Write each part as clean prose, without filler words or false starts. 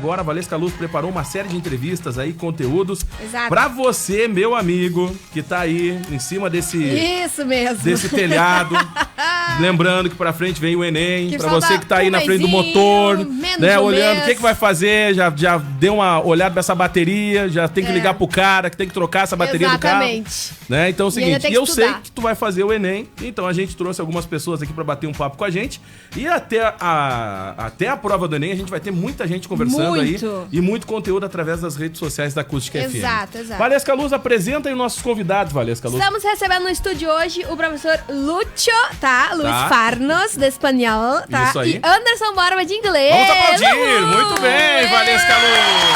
agora a Valesca Luz preparou uma série de entrevistas aí, conteúdos. Exato. Pra você, meu amigo, que tá aí em cima desse... Isso mesmo. Desse telhado. Lembrando que pra frente vem o Enem. Que pra você que tá aí na frente do mesinho, motor, menos né? de um Olhando mês. o que vai fazer, já deu uma olhada nessa bateria, já tem que ligar pro cara, que tem que trocar essa bateria do carro. Exatamente. Né? Então é o E ainda seguinte, tem que eu sei estudar. que tu vai fazer o Enem, então a gente trouxe algumas pessoas aqui pra bater um papo com a gente. E até a prova do Enem a gente vai ter muita gente conversando Muito. aí e muito conteúdo através das redes sociais da Acústica FM. Exato, exato. Valesca Luz, apresenta aí os nossos convidados, Valesca Luz. Estamos recebendo no estúdio hoje o professor Lúcio, tá? Luiz Farnos, de espanhol, tá? Isso aí. E Anderson Borba, de inglês. Vamos aplaudir! Uhul! Muito bem, Valesca Luz!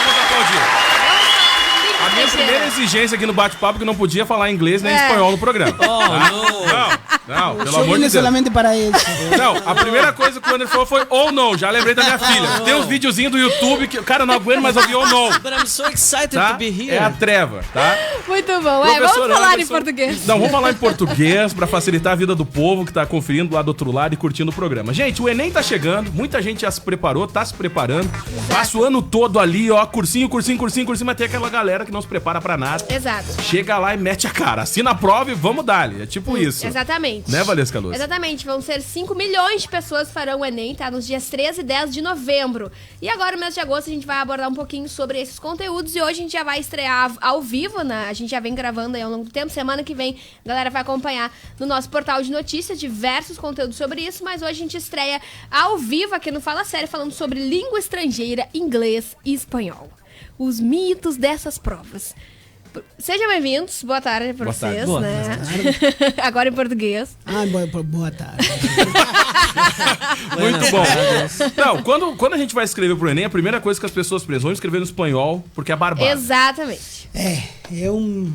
Vamos aplaudir. A minha primeira exigência aqui no bate-papo é que não podia falar inglês nem espanhol no programa. Não, pelo amor de Deus. solamente para isso. Não, a primeira coisa que o Anderson falou foi oh no, já lembrei da minha filha. Tem uns videozinhos do YouTube que, cara, não aguento mais ouvir oh no. But I'm so excited Tá? to be here. É a treva, tá? Muito bom. Vamos Professor falar Anderson. em português. Não, vamos falar em português pra facilitar a vida do povo que tá conferindo lá do outro lado e curtindo o programa. Gente, o Enem tá chegando, muita gente já se preparou, tá se preparando. Passa o ano todo ali, ó, cursinho, mas tem aquela galera que não se prepara pra nada. Exato. Chega lá e mete a cara, assina a prova e vamos dar-lhe. É tipo isso. Exatamente. Né, Valesca Luz? Exatamente, vão ser 5 milhões de pessoas que farão o Enem, tá? Nos dias 13 e 10 de novembro. E agora, no mês de agosto, a gente vai abordar um pouquinho sobre esses conteúdos e hoje a gente já vai estrear ao vivo, né? A gente já vem gravando aí ao longo do tempo. Semana que vem, a galera vai acompanhar no nosso portal de notícias diversos conteúdos sobre isso, mas hoje a gente estreia ao vivo aqui no Fala Sério, falando sobre língua estrangeira, inglês e espanhol. Os mitos dessas provas. Sejam bem-vindos, boa tarde pra vocês, Boa né? Agora em português. Boa tarde. Muito bom. Não, quando a gente vai escrever pro Enem, a primeira coisa que as pessoas presam é escrever no espanhol, porque é barbado. Exatamente. É um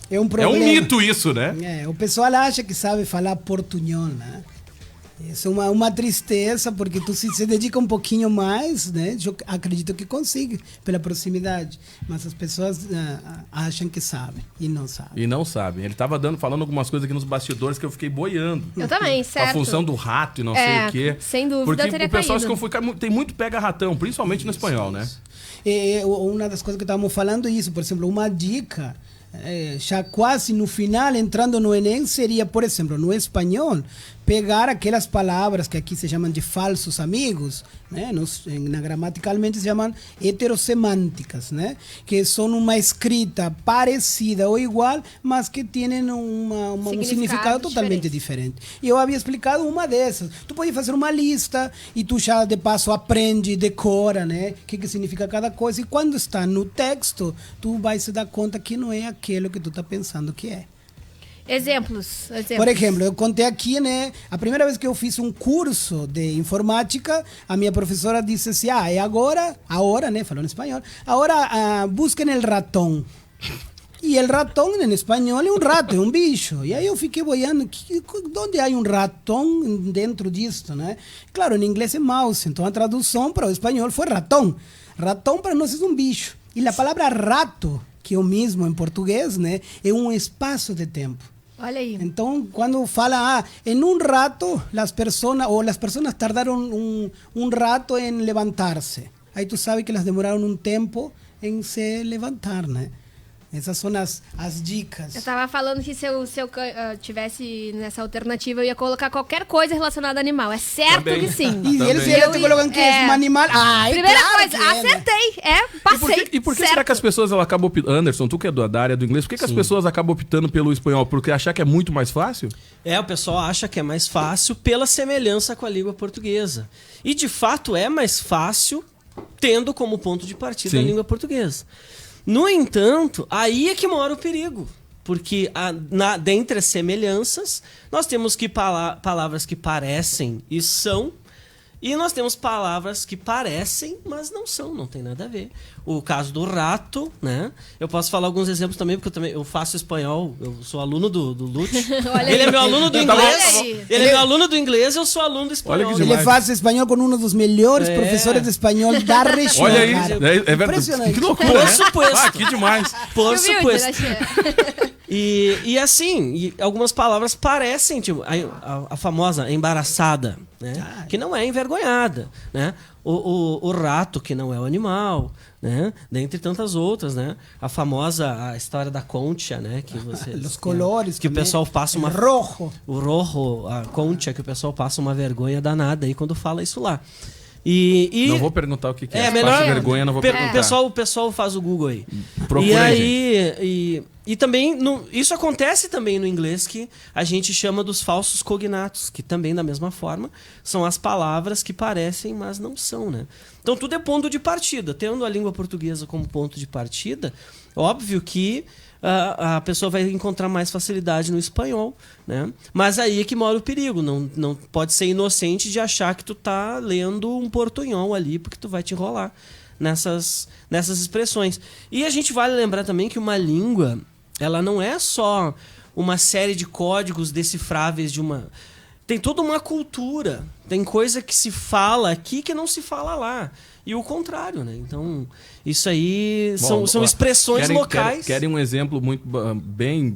É problema. um mito isso, né? O pessoal acha que sabe falar portunhol, né? Isso é uma tristeza, porque tu se dedica um pouquinho mais, né? Eu acredito que consiga, pela proximidade. Mas as pessoas acham que sabem e não sabem. E não sabem. Ele tava falando algumas coisas aqui nos bastidores que eu fiquei boiando. Eu também, certo. A função do rato e não sei o quê. Sem dúvida, porque eu teria o pessoal caído. se confunde, tem muito pega-ratão, principalmente no espanhol, né? Uma das coisas que estávamos falando é isso, por exemplo, uma dica, já quase no final, entrando no Enem, seria, por exemplo, no espanhol, pegar aquelas palavras que aqui se chamam de falsos amigos, né? Gramaticalmente se chamam heterosemânticas, né? Que são uma escrita parecida ou igual, mas que têm um significado totalmente diferente. E eu havia explicado uma dessas. Tu pode fazer uma lista e tu já de passo aprende, decora, né? O que significa cada coisa. E quando está no texto, tu vai se dar conta que não é aquilo que tu está pensando que é. Exemplos. Por exemplo, eu contei aqui, né? A primeira vez que eu fiz um curso de informática, a minha professora disse assim: é agora, né? Falou em espanhol. Agora busquem el ratón. E el ratón em espanhol é um rato, é um bicho. E aí eu fiquei boiando, onde há um ratón dentro disso, né? Claro, em inglês é mouse, então a tradução para o espanhol foi ratón. Ratón para nós é um bicho. E a palavra rato, que é o mesmo em português, né? É um espaço de tempo. Olha aí. Então, quando fala, en un rato, las personas tardaron un rato en levantarse. Aí tu sabe que elas demoraram um tempo em se levantar, né? Essas são as dicas. Eu tava falando que se eu tivesse nessa alternativa, eu ia colocar qualquer coisa relacionada a animal. É certo Também. que sim. E eles te colocam que é um animal. Primeira claro coisa, que é, né? acertei. Passei. E por que será que as pessoas acabam optando... Anderson, tu que é da área do inglês, por que as pessoas acabam optando pelo espanhol? Porque achar que é muito mais fácil? O pessoal acha que é mais fácil pela semelhança com a língua portuguesa. E de fato é mais fácil tendo como ponto de partida a língua portuguesa. No entanto, aí é que mora o perigo. Porque dentre as semelhanças, nós temos palavras que parecem e são, e nós temos palavras que parecem, mas não são, não tem nada a ver. O caso do rato, né? Eu posso falar alguns exemplos também, porque eu faço espanhol, eu sou aluno do Lúcio. Ele é meu aluno do inglês. Ele é meu aluno do inglês, eu sou aluno do espanhol. Ele faz espanhol com um dos melhores professores de espanhol da região. Olha aí, cara. é verdade. Impressionante. Que loucura, Por né? suposto. Que demais. Por Humilde, suposto. né, tia? E assim, algumas palavras parecem, tipo, a famosa embaraçada, né? Que não é envergonhada, né? O rato, que não é o animal, né? Dentre tantas outras, né? A história da concha, né? Que você, Os colores. que o pessoal passa uma... Rojo. O rojo, a concha, que o pessoal passa uma vergonha danada aí quando fala isso lá. E Não vou perguntar o que é. É melhor. Passa vergonha, não vou perguntar. O pessoal faz o Google aí. Procura e aí, aí, e também, isso acontece também no inglês, que a gente chama dos falsos cognatos, que também, da mesma forma, são as palavras que parecem, mas não são, né? Então, tudo é ponto de partida. Tendo a língua portuguesa como ponto de partida, óbvio que a pessoa vai encontrar mais facilidade no espanhol, né? Mas aí é que mora o perigo. Não pode ser inocente de achar que tu tá lendo um portunhol ali, porque tu vai te enrolar nessas expressões. E a gente vale lembrar também que uma língua, ela não é só uma série de códigos decifráveis de uma... Tem toda uma cultura. Tem coisa que se fala aqui que não se fala lá. E o contrário, né? Então, isso aí são expressões locais. Querem um exemplo muito bem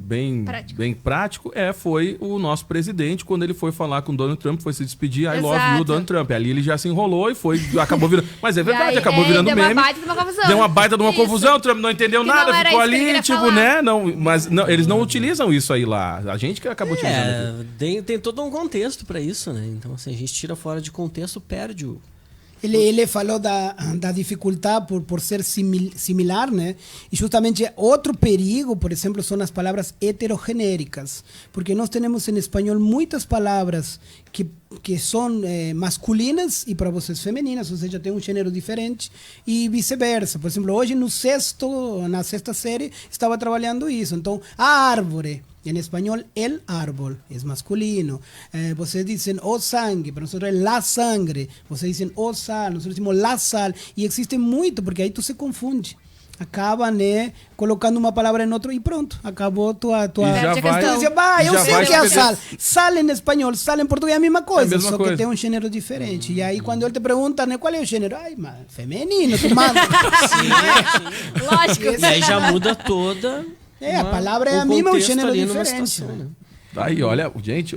prático? Foi o nosso presidente, quando ele foi falar com o Donald Trump, foi se despedir, I love you, Donald Trump. Ali ele já se enrolou e acabou virando... Mas é verdade, acabou virando meme. Deu uma baita de uma confusão. Deu uma baita de uma confusão, o Trump não entendeu nada, ficou ali, tipo, falar. né? Mas não, eles não utilizam isso aí lá. A gente que acabou utilizando. Tem todo um contexto para isso, né? Então, assim, a gente tira fora de contexto, perde o... Ele falou da dificuldade por ser similar, né? E justamente outro perigo, por exemplo, são as palavras heterogenéricas, porque nós temos em espanhol muitas palavras que são masculinas e para vocês femininas, ou seja, tem um gênero diferente e vice-versa. Por exemplo, hoje na sexta série, estava trabalhando isso. Então, a árvore. En español, el árbol es masculino. Vocês dicen o sangue, para nosotros es la sangre. Vocês dicen o sal, nosotros decimos la sal. E existe muito, porque aí tu se confunde. Acaba, né, colocando uma palavra em outro e pronto, acabou tua... E já vai, eu sei o que é sal. Sal em espanhol, sal em português é a mesma coisa, só que tem um gênero diferente. E aí, quando ele te pergunta, né, qual é o gênero? Ai, mas feminino, tu manda. Sim. Lógico. E aí já muda toda... a palavra é a mesma, o gênero é diferente. Situação, né? Aí, olha, gente,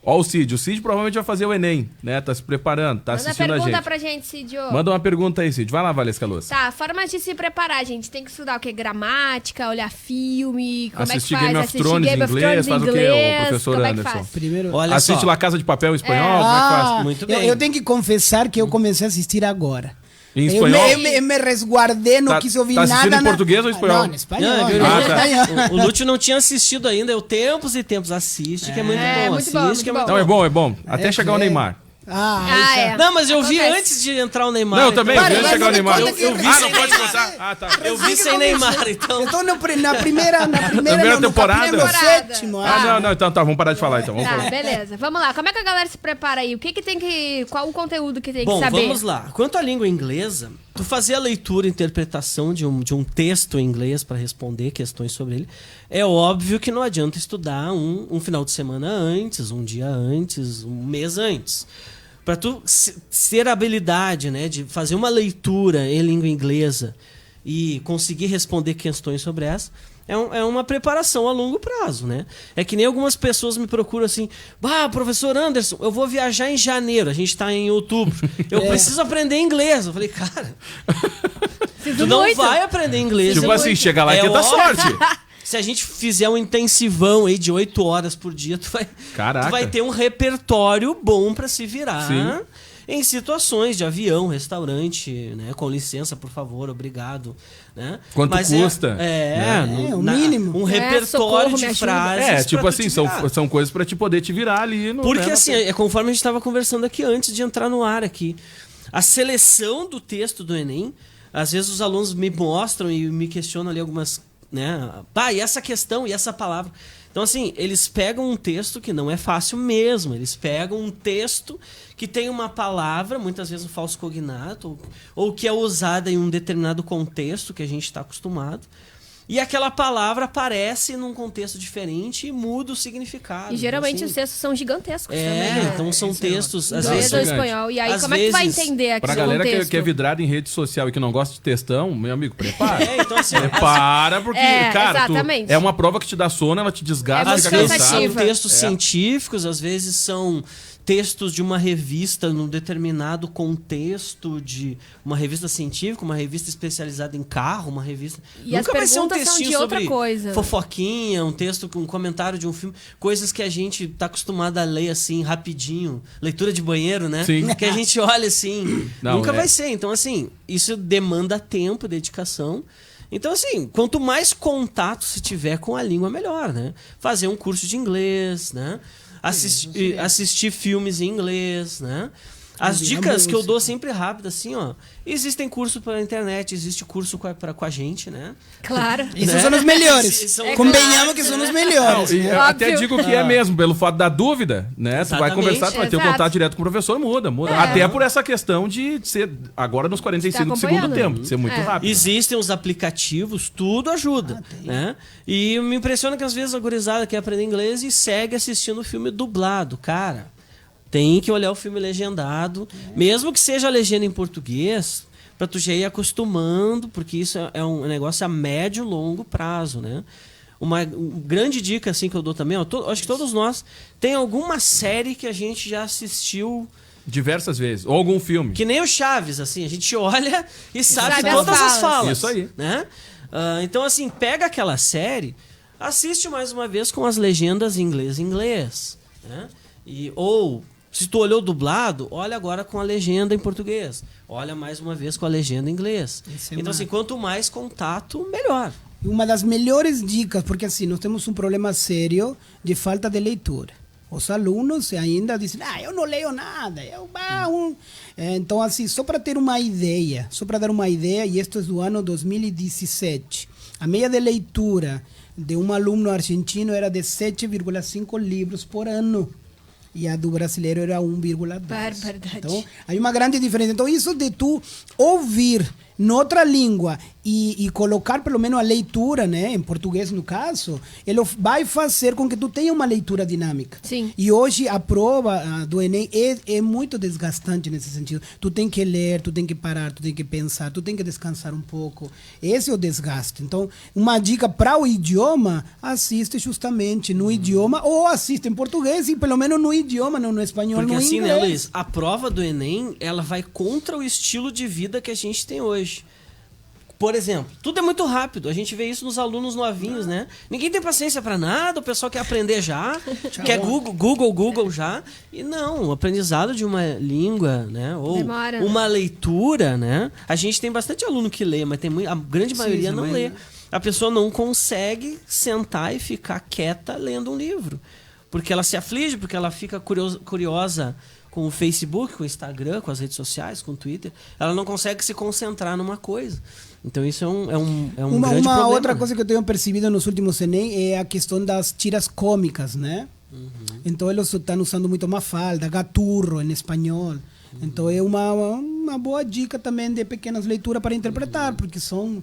ó o Cid. O Cid provavelmente vai fazer o Enem, né? Tá se preparando, tá assistindo a gente. Manda pergunta pra gente, Cid. Manda uma pergunta aí, Cid. Vai lá, Valesca Louça. Tá, formas de se preparar, gente. Tem que estudar o quê? Gramática, olhar filme, como assistir é que faz? Game of Thrones em inglês, faz o quê, o professor como Anderson? É que faz? Primeiro, olha assiste só. La Casa de Papel em espanhol, como é que faz? Muito bem. Eu tenho que confessar que eu comecei a assistir agora. Em espanhol? Eu me resguardei, não quis ouvir tá assistindo nada. em português ou em espanhol? Não, em espanhol. O Lúcio não tinha assistido ainda, eu tempos e tempos. Assiste, que é muito bom. muito bom, Assiste, muito que é bom. muito Não, é bom. Até chegar o Neymar. É. Não, mas eu vi Acontece. antes de entrar o Neymar. Não, eu também, Para, antes de mas chegar o não me Neymar. conta que eu vi não sem pode Neymar. contar? Ah, tá. Eu vi sem Neymar, então. Eu tô na primeira temporada? No sétimo. Não, então tá, vamos parar de falar então. Vamos Tá, falar. beleza. Vamos lá. Como é que a galera se prepara aí? O que tem que... Qual o conteúdo que tem Bom, que saber? vamos lá. Quanto à língua inglesa, tu fazer a leitura e interpretação de um texto em inglês para responder questões sobre ele, é óbvio que não adianta estudar um final de semana antes, um dia antes, um mês antes. Para tu ter a habilidade, né, de fazer uma leitura em língua inglesa e conseguir responder questões sobre essa, é uma preparação a longo prazo, né? É que nem algumas pessoas me procuram assim, professor Anderson, eu vou viajar em janeiro, a gente tá em outubro, eu preciso aprender inglês. Eu falei, cara, tu não vai aprender inglês. Tipo assim, chega lá e tenta sorte. Se a gente fizer um intensivão aí de 8 horas por dia, tu vai ter um repertório bom para se virar. Sim. Em situações de avião, restaurante, né? Com licença, por favor, obrigado. Né? Quanto custa? O mínimo. Um repertório socorro, de me ajuda. frases. Tipo assim, são coisas pra te poder te virar ali. Porque assim, conforme a gente estava conversando aqui antes de entrar no ar aqui, a seleção do texto do Enem, às vezes os alunos me mostram e me questionam ali algumas... né? E essa questão e essa palavra. Então, assim, eles pegam um texto que não é fácil mesmo. Eles pegam um texto que tem uma palavra, muitas vezes um falso cognato, ou que é usada em um determinado contexto que a gente está acostumado. e aquela palavra aparece num contexto diferente e muda o significado. E geralmente então, os textos são gigantescos também, né? então são textos... Às Inglês vezes, ou espanhol. E aí, às como é que tu vai vezes, entender aqui Pra o galera contexto? que é vidrada em rede social e que não gosta de textão, meu amigo, prepara. então assim... Prepara, porque, cara, exatamente. é uma prova que te dá sono, ela te desgasta, É Às fica vezes cansado. são cansativa. textos científicos, às vezes são textos de uma revista num determinado contexto, de uma revista científica, uma revista especializada em carro, uma revista... E as Nunca vai ser um perguntas são textinho de outra sobre coisa. fofoquinha, um texto com um comentário de um filme, coisas que a gente tá acostumado a ler assim, rapidinho, leitura de banheiro, né? Sim. Que a gente olha assim, Não, nunca é. vai ser. Então assim, isso demanda tempo, dedicação. Então, assim, quanto mais contato se tiver com a língua, melhor, né? Fazer um curso de inglês, né? Assistir filmes em inglês, né? As dicas que eu dou sempre rápido, assim, ó. Existem cursos pela internet, existe curso com a gente, né? Claro. Esses são os melhores. São- Convenhamos que são os melhores. Não, e eu Óbvio. até digo que é mesmo, pelo fato da dúvida, né? Tu vai Exatamente. conversar, tu vai ter o Exato. contato direto com o professor, muda. Até por essa questão de ser agora nos 45 do segundo acompanhando. tempo, de ser muito rápido. Existem os aplicativos, tudo ajuda, né? E me impressiona que às vezes a gurizada quer aprender inglês e segue assistindo o filme dublado, cara. Tem que olhar o filme legendado, mesmo que seja a legenda em português, pra tu já ir acostumando, porque isso é um negócio a médio e longo prazo, né? Uma grande dica assim que eu dou também, ó, acho que todos nós tem alguma série que a gente já assistiu, Diversas vezes. Ou algum filme. que nem o Chaves, assim, a gente olha e sabe Sabe as todas as falas. falas. Isso aí. Né? Então, assim, pega aquela série, assiste mais uma vez com as legendas em inglês. Né? Ou, se tu olhou dublado, olha agora com a legenda em português. Olha mais uma vez com a legenda em inglês. Isso é Então, uma- assim, quanto mais contato, melhor. Uma das melhores dicas, porque assim, nós temos um problema sério de falta de leitura. Os alunos ainda dizem, eu não leio nada. Então, assim, só para ter uma ideia, e isto é do ano 2017, a média de leitura de um aluno argentino era de 7,5 livros por ano. E a do brasileiro era 1,2. Barbaridade. Então, há uma grande diferença. Então, isso de tu ouvir noutra língua e colocar pelo menos a leitura, né, em português no caso, ele vai fazer com que tu tenha uma leitura dinâmica. Sim. E hoje a prova do Enem é muito desgastante nesse sentido. Tu tem que ler, tu tem que parar, tu tem que pensar, tu tem que descansar um pouco. Esse é o desgaste. Então, uma dica para o idioma, assiste justamente no idioma ou assiste em português e pelo menos no idioma, não no espanhol, Porque no assim, inglês. né, Luiz? A prova do Enem, ela vai contra o estilo de vida que a gente tem hoje. Por exemplo, tudo é muito rápido. A gente vê isso nos alunos novinhos, né? Ninguém tem paciência pra nada, o pessoal quer aprender já, quer Google já. E não, o aprendizado de uma língua, né? Ou Demora. uma leitura, né? A gente tem bastante aluno que lê, mas tem a grande maioria não lê. A pessoa não consegue sentar e ficar quieta lendo um livro. Porque ela se aflige, porque ela fica curiosa com o Facebook, com o Instagram, com as redes sociais, com o Twitter. Ela não consegue se concentrar numa coisa. Então isso é um grande problema. Outra coisa que eu tenho percebido nos últimos Enem é a questão das tiras cômicas, né? Então eles estão usando muito Mafalda, Gaturro em espanhol. Então é uma boa dica também de pequenas leituras para interpretar, porque são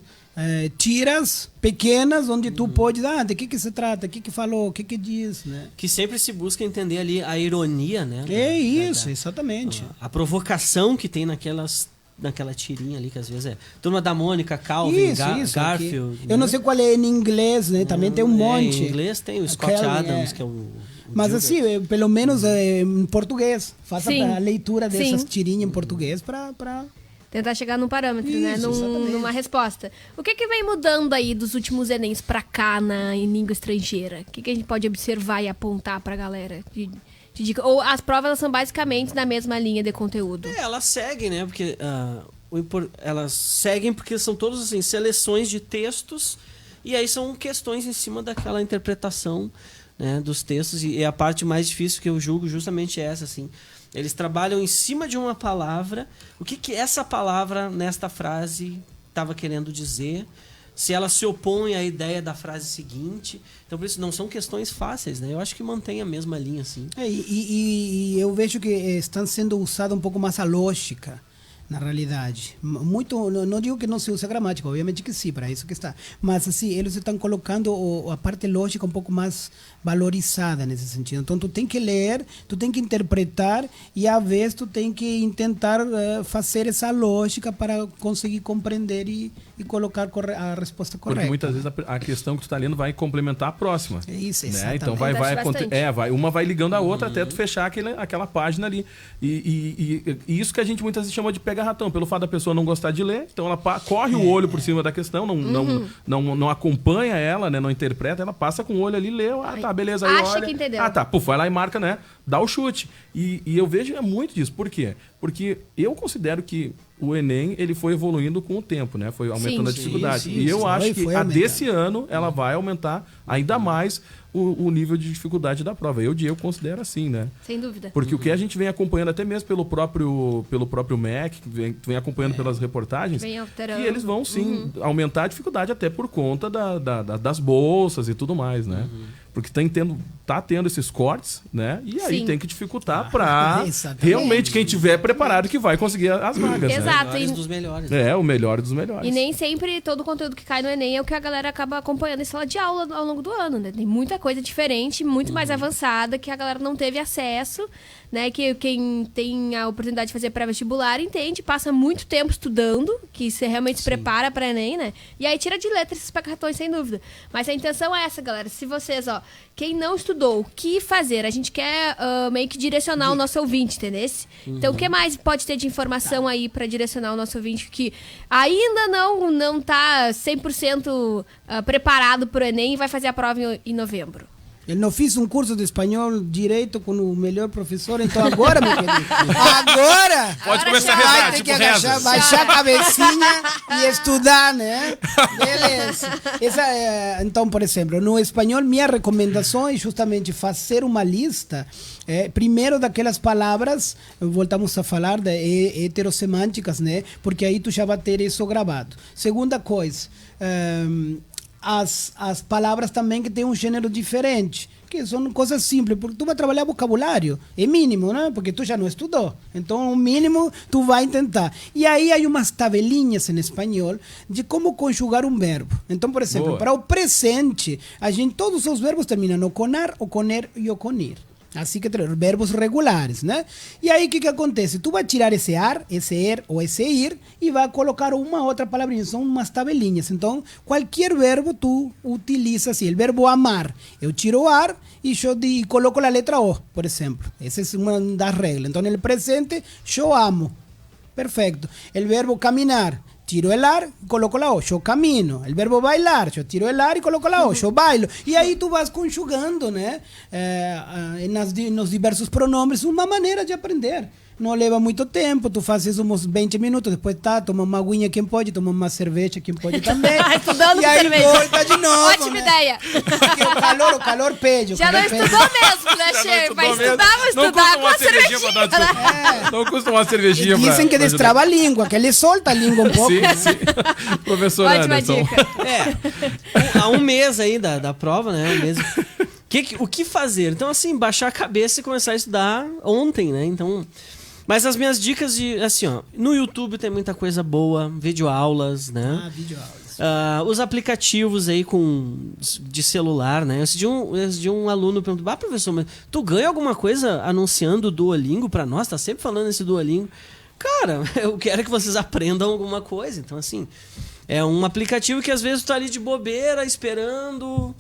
tiras pequenas onde tu pode, de que se trata, o que falou, o que diz, né? Que sempre se busca entender ali a ironia, né? É isso, exatamente. A provocação que tem naquela tirinha ali, que às vezes é Turma da Mônica, Calvin, Garfield. Eu não sei qual é em inglês, né? Também tem um monte. Em inglês tem o Scott Calvin, Adams, que é o Mas Gilbert. assim, pelo menos em português. Faça Sim. a leitura dessas Sim. tirinhas em português para Tentar chegar num parâmetro, né? Isso, exatamente. Numa resposta. O que vem mudando aí dos últimos Enems pra cá em língua estrangeira? O que a gente pode observar e apontar pra galera? De dica? Ou as provas elas são basicamente na mesma linha de conteúdo? Elas seguem, né? Porque elas seguem porque são todas assim, seleções de textos e aí são questões em cima daquela interpretação, né, dos textos, e a parte mais difícil que eu julgo justamente é essa, assim. Eles trabalham em cima de uma palavra, o que essa palavra nesta frase estava querendo dizer, se ela se opõe à ideia da frase seguinte. Então, por isso, não são questões fáceis, né? Eu acho que mantém a mesma linha, assim. E eu vejo que estão sendo usada um pouco mais a lógica. na realidade. Muito, não digo que não se usa gramática, obviamente que sim, para isso que está. Mas assim, eles estão colocando a parte lógica um pouco mais valorizada nesse sentido. Então tu tem que ler, tu tem que interpretar e às vezes tu tem que tentar fazer essa lógica para conseguir compreender e colocar a resposta correta. Porque muitas vezes a questão que tu está lendo vai complementar a próxima. É isso, né? exatamente. Então uma vai ligando a outra até tu fechar aquela página ali. E isso que a gente muitas vezes chama de pega-ratão, pelo fato da pessoa não gostar de ler, então ela corre o olho por cima da questão, não acompanha ela, né? Não interpreta, ela passa com o olho ali, lê, tá, beleza, aí acha olha. que entendeu. Tá, vai lá e marca, né? Dá o chute. E eu vejo muito disso. Por quê? Porque eu considero que o Enem, ele foi evoluindo com o tempo, né? Foi aumentando a dificuldade. E eu acho que a desse ano, ela vai aumentar ainda mais o nível de dificuldade da prova. Eu considero assim, né? Sem dúvida. Porque o que a gente vem acompanhando, até mesmo pelo próprio MEC, que vem acompanhando pelas reportagens, Vem alterando. que eles vão, sim, aumentar a dificuldade até por conta das bolsas e tudo mais, né? Porque tá tendo esses cortes, né? E aí tem que dificultar para realmente quem tiver preparado que vai conseguir as vagas. Exato. Né? Dos melhores. O melhor dos melhores. E nem sempre todo o conteúdo que cai no Enem é o que a galera acaba acompanhando em sala de aula ao longo do ano, né? Tem muita coisa diferente, muito mais avançada, que a galera não teve acesso, né? Que quem tem a oportunidade de fazer pré-vestibular entende, passa muito tempo estudando, que você realmente se prepara para Enem, né? E aí tira de letra esses pega-ratões, sem dúvida. Mas a intenção é essa, galera. Se vocês, quem não estudou, o que fazer? A gente quer meio que direcionar o nosso ouvinte, entendeu? Então, o que mais pode ter de informação aí para direcionar o nosso ouvinte que ainda não tá 100% preparado para o Enem e vai fazer a prova em novembro? Eu não fiz um curso de espanhol direito com o melhor professor, então agora, meu querido, agora pode começar a vai rezar, ter tipo que agachar, rezas. baixar a cabecinha e estudar, né? Beleza. Então, por exemplo, no espanhol, minha recomendação é justamente fazer uma lista, primeiro daquelas palavras, voltamos a falar de heterossemânticas, né? Porque aí tu já vai ter isso gravado. Segunda coisa, as palavras também que têm um gênero diferente, que são coisas simples, porque tu vai trabalhar vocabulário, é mínimo, né? Porque tu já não estudou, então o mínimo tu vai tentar. E aí há umas tabelinhas em espanhol de como conjugar um verbo. Então, por exemplo, para o presente, todos os verbos terminam ou com ar, ou com er e ou com ir. Assim que verbos regulares, né? E aí o que acontece? Tu vai tirar esse ar, esse er ou esse ir e vai colocar uma outra palavrinha, são umas tabelinhas. Então, qualquer verbo tu utiliza assim. O verbo amar, eu tiro o ar e coloco a letra O, por exemplo. Essa é uma das regras. Então, no presente, eu amo. Perfeito. O verbo caminhar, tiro el ar y coloco la O, yo camino. El verbo bailar, yo tiro el ar y coloco la O, yo bailo. E aí tu vas conjugando, né? Nos diversos pronombres, uma maneira de aprender. Não leva muito tempo, tu fazes uns 20 minutos, depois toma uma aguinha quem pode, toma uma cerveja quem pode também. Estudando e aí cerveja. volta de novo. Ótima né? ideia. Porque o calor pede. Já não estudou mesmo, né, Che? Vai estudar com a cervejinha. Não custa uma cervejinha. Dizem que destrava a língua, que ele solta a língua um pouco. Sim, né? sim. Professor Ótima Anderson. dica. Há um mês aí da prova, né? O que fazer? Então, assim, baixar a cabeça e começar a estudar ontem, né? Então... Mas as minhas dicas no YouTube tem muita coisa boa, videoaulas, né? Videoaulas. Os aplicativos aí de celular, né? Esse de um aluno perguntou, professor, mas tu ganha alguma coisa anunciando o Duolingo pra nós? Tá sempre falando esse Duolingo. Cara, eu quero que vocês aprendam alguma coisa. Então, assim, é um aplicativo que às vezes tu tá ali de bobeira, esperando...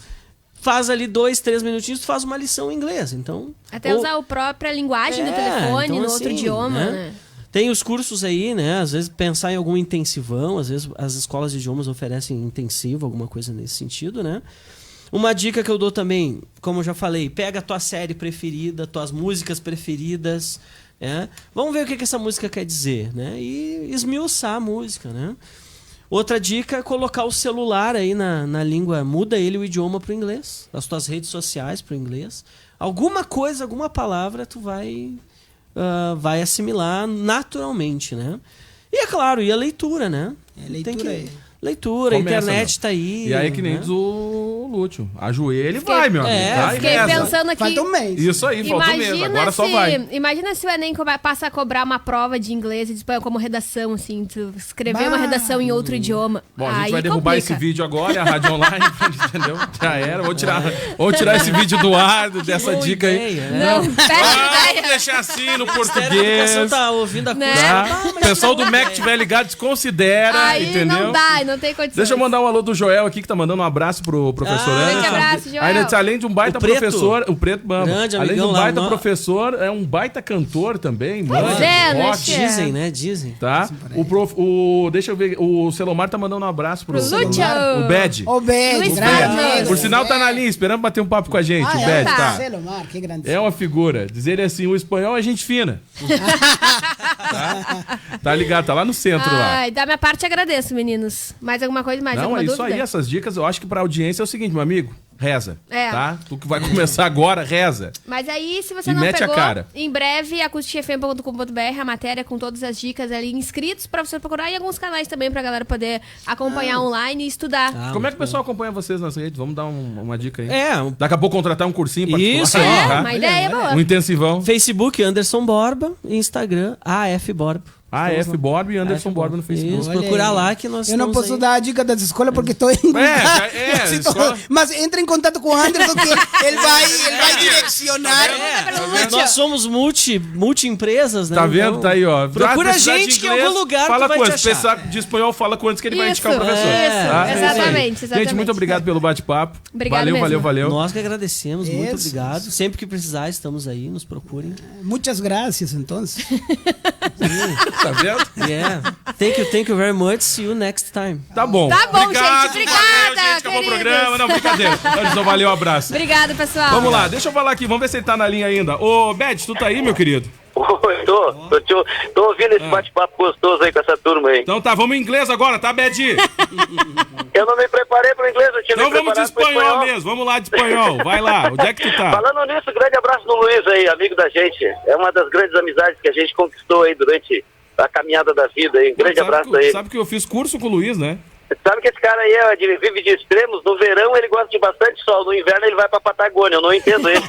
Faz ali 2, 3 minutinhos, tu faz uma lição em inglês, então... Até usar a própria linguagem do telefone, então, no outro idioma, né? Tem os cursos aí, né? Às vezes pensar em algum intensivão, às vezes as escolas de idiomas oferecem intensivo, alguma coisa nesse sentido, né? Uma dica que eu dou também, como eu já falei, pega a tua série preferida, tuas músicas preferidas, né? Vamos ver o que essa música quer dizer, né? E esmiuçar a música, né? Outra dica é colocar o celular aí na língua, muda ele o idioma pro inglês, as tuas redes sociais pro inglês. Alguma coisa, alguma palavra tu vai assimilar naturalmente, né? E é claro, e a leitura, né? Leitura Leitura, a Começa, internet né? tá aí. E aí que nem né? diz o lúteo. Ajoelha e vai, meu amigo. Tá? E Fiquei reza. pensando aqui. Falta um mês. Isso aí, falta um mês. Agora só vai. Imagina se o Enem passa a cobrar uma prova de inglês e de espanhol como redação, assim, tu escrever uma redação em outro idioma. Bom, a gente Aí vai derrubar complica. esse vídeo agora, a rádio online, entendeu? Já era. Vamos tirar esse vídeo do ar, dessa boa dica aí. ideia, né? Não, péssima Vamos deixar assim no A português. educação tá ouvindo a Né? coisa. Tá? O pessoal do MEC estiver ligado, desconsidera, Aí entendeu? não dá, não tem condições. Deixa eu mandar um alô do Joel aqui, que tá mandando um abraço pro professor Ah, Anderson. grande abraço, Joel. Aí, além de um baita O Preto. professor, o Preto Bamba. Grande Além de amigão um lá, baita não. professor, é um baita cantor também. Pois mano, é, né, rock, tia? Dizem, né? Dizem. tá? Deixa eu ver, o Celomar tá mandando um abraço pro Pro Lúcio. o Bad. Ô, Bed, Luiz grande. Carlos. Por sinal, tá na linha, esperando bater um papo com a gente, o Ah, Bad, é? tá? Selomar, que grande. É uma figura. Dizer ele assim, o espanhol é gente fina. Tá ligado, tá lá no centro lá. Ai, da minha parte agradeço, meninos. Mais alguma coisa, mais Não, alguma é isso dúvida? aí, essas dicas, eu acho que pra audiência é o seguinte, meu amigo, reza, É. tá? Tu que vai começar agora, reza. Mas aí, se você E não mete a pegou, cara. em breve, acusticfm.com.br, a matéria com todas as dicas ali inscritos pra você procurar e alguns canais também pra galera poder acompanhar online e estudar. Como é que o pessoal acompanha vocês nas redes? Vamos dar uma dica aí. É, Daqui a pouco contratar um cursinho particular. Isso, É, tá? uma ideia boa. Um intensivão. Facebook Anderson Borba, Instagram AF Borba. AF Borba e Anderson Borba no Facebook. Isso, Olha procurar aí. lá que nós Eu não estamos posso aí. dar a dica das escolas porque estou em escola. Mas entre em contato com o Anderson que ele vai direcionar. Nós somos multi-empresas, né? Tá vendo? Então, Tá aí, ó. Procura Precisar de gente em inglês, algum lugar fala que vai com te eles. achar. Precisar de espanhol, fala com eles que ele vai Isso, indicar o professor. isso, tá? É isso aí. exatamente, Gente, exatamente. muito obrigado pelo bate-papo. Obrigado Valeu, mesmo. valeu, valeu. Nós que agradecemos, muito Isso. obrigado. Sempre que precisar, estamos aí, nos procurem. Muitas graças, então. Tá vendo? Yeah. Thank you very much. See you next time. Tá bom. Tá bom, Obrigado, gente. Obrigada, valeu, gente. Acabou o queridos. programa. Não, brincadeira. Anderson, valeu, abraço. Obrigado, pessoal. Vamos lá, deixa eu falar aqui. Vamos ver se ele tá na linha ainda. Ô, Beth, tu tá aí, meu querido? Oi, tô ouvindo esse bate-papo gostoso aí com essa turma aí. Então tá, vamos em inglês agora, tá, Beth? Eu não me preparei pro inglês, eu tinha Então me vamos de preparado pro espanhol mesmo. Vamos lá de espanhol. Vai lá, onde é que tu tá? Falando nisso, grande abraço no Luiz aí, amigo da gente. É uma das grandes amizades que a gente conquistou aí durante a caminhada da vida aí. Grande abraço aí. Sabe que eu fiz curso com o Luiz, né? Sabe que esse cara aí vive de extremos? No verão ele gosta de bastante sol, no inverno ele vai pra Patagônia, eu não entendo ele.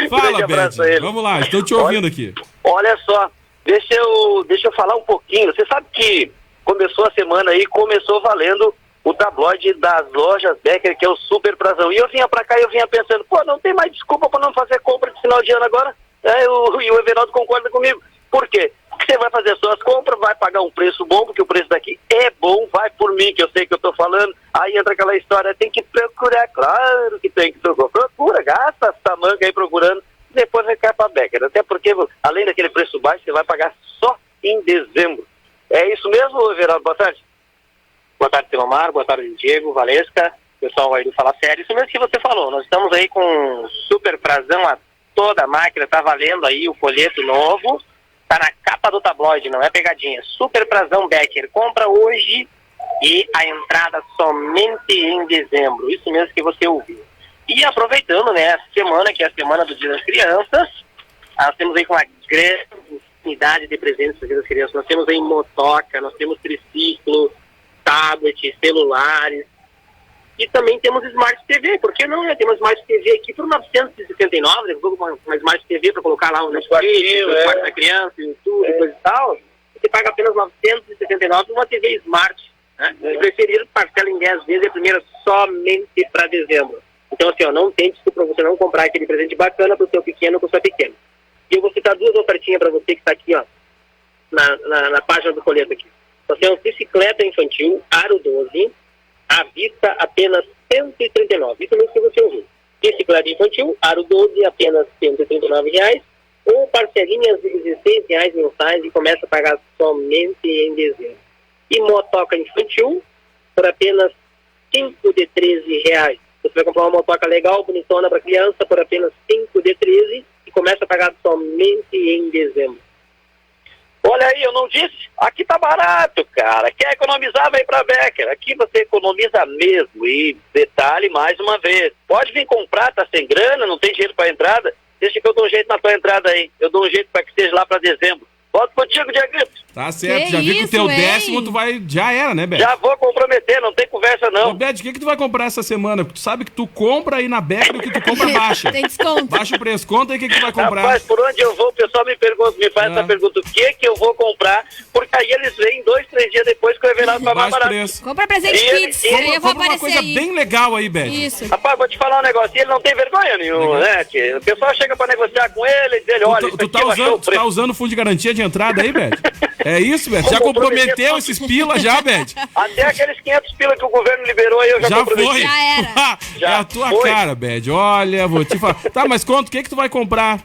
Fala, Grande Beth. abraço a ele. Vamos lá, estou te ouvindo aqui. Olha só, deixa eu falar um pouquinho. Você sabe que começou a semana aí, começou valendo o tabloide das lojas Becker, que é o Super Prazão. E eu vinha pra cá e eu vinha pensando, pô, não tem mais desculpa pra não fazer compra de final de ano agora? E o Everaldo concorda comigo. Por quê? Porque você vai fazer suas compras, vai pagar um preço bom, porque o preço daqui é bom, vai por mim, que eu sei que eu tô falando. Aí entra aquela história, tem que procurar, claro que tem que procurar. Procura, gasta essa manca aí procurando, depois vai cair pra Becker. Até porque, além daquele preço baixo, você vai pagar só em dezembro. É isso mesmo, Everaldo? Boa tarde. Boa tarde, Silomar. Boa tarde, Diego, Valesca. Pessoal aí do Fala Sério. Isso mesmo que você falou. Nós estamos aí com super prazão a toda a máquina. Tá valendo aí o folheto novo. Tá na capa do tabloide, não é pegadinha. Super prazão Becker. Compra hoje e a entrada somente em dezembro. Isso mesmo que você ouviu. E aproveitando, né, essa semana, que é a semana do Dia das Crianças, nós temos aí com uma grande unidade de presentes para as crianças. Nós temos aí motoca, nós temos triciclo, tablet, celulares. E também temos Smart TV, por que não, né? Temos Smart TV aqui por 969, uma Smart TV para colocar lá o Netflix, o quarto da criança, YouTube, coisa e tal. Você paga apenas 979 uma TV Smart, né? Se preferir, parcela em 10 vezes e a primeira somente para dezembro. Então, assim, ó, não tem desculpa para você não comprar aquele presente bacana para o seu pequeno ou para o seu pequeno. E eu vou citar duas ofertinhas para você que está aqui, ó, na página do folheto aqui. Nós temos bicicleta infantil, aro 12, à vista apenas R$139. Isso mesmo que você ouviu. Bicicleta infantil, aro 12, apenas R$139. Ou parcelinhas de R$16 mensais e começa a pagar somente em dezembro. E motoca infantil, por apenas 5 de R$13. Você vai comprar uma motoca legal, bonitona para criança, por apenas 5 de R$13 e começa a pagar somente em dezembro. Olha aí, eu não disse? Aqui tá barato, cara. Quer economizar, vem pra Becker. Aqui você economiza mesmo. E detalhe, mais uma vez, pode vir comprar, tá sem grana, não tem dinheiro pra entrada? Deixa que eu dou um jeito na tua entrada aí. Eu dou um jeito pra que seja lá pra dezembro. Volto contigo, Diagrito. Tá certo, Que já vi que o isso, teu hein? 10º tu vai... Já era, né, Beth? Já vou comprometer, não tem conversa Ô, não. Beth, o que tu vai comprar essa semana? Porque tu sabe que tu compra aí na Becker e o que tu compra baixa. Tem desconto. Baixa o preço. Conta aí o que tu vai comprar. Rapaz, por onde eu vou, o pessoal me faz essa pergunta, o que eu vou comprar, porque aí eles vêm 2, 3 dias depois que o Everaldo vai mais Baixa o barato. preço. Compra presente E ele- Kids. e ele- Aí eu vou Compra uma aparecer coisa aí. bem legal aí, Beth. Isso. Rapaz, vou te falar um negócio, ele não tem vergonha nenhuma, né? Que o pessoal chega pra negociar com ele e diz, olha, isso Tu aqui tá baixou usando, o tu tá preço. usando fundo de garantia de entrada aí, Beth? É isso, Beth? Já comprometeu esses pila já, Beth? Até aqueles 500 pila que o governo liberou aí, eu já Já comprometi. foi. Já era. Já É a tua foi. cara, Beth. Olha, vou te falar. Tá, mas conta, o que tu vai comprar?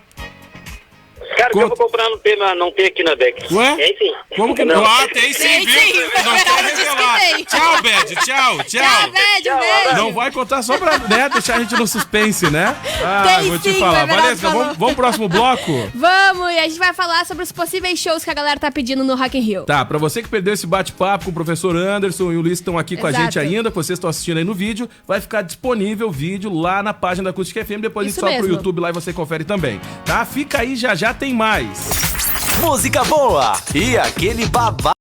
Cara, o que eu vou comprar não tem aqui na Beck. Ué? Tem sim. Como que não? Ah, tem sim, Tem viu? sim. Não Ela quer disse que revelar. tem. Tchau, Beth. Tchau, Tchau, tchau. beijo. Não vai contar só pra deixar a gente no suspense, né? Ah, Tem vou te sim, falar. o Everaldo Valesca, falou. vamos pro próximo bloco? Vamos, e a gente vai falar sobre os possíveis shows que a galera tá pedindo no Rock in Rio. Tá, pra você que perdeu esse bate-papo com o professor Anderson e o Luiz estão aqui com a Exato. gente ainda, que vocês estão assistindo aí no vídeo, vai ficar disponível o vídeo lá na página da Acústica FM, depois Isso a gente sobe pro mesmo. YouTube lá e você confere também, tá? Fica aí, já tem mais. Música boa e aquele babá.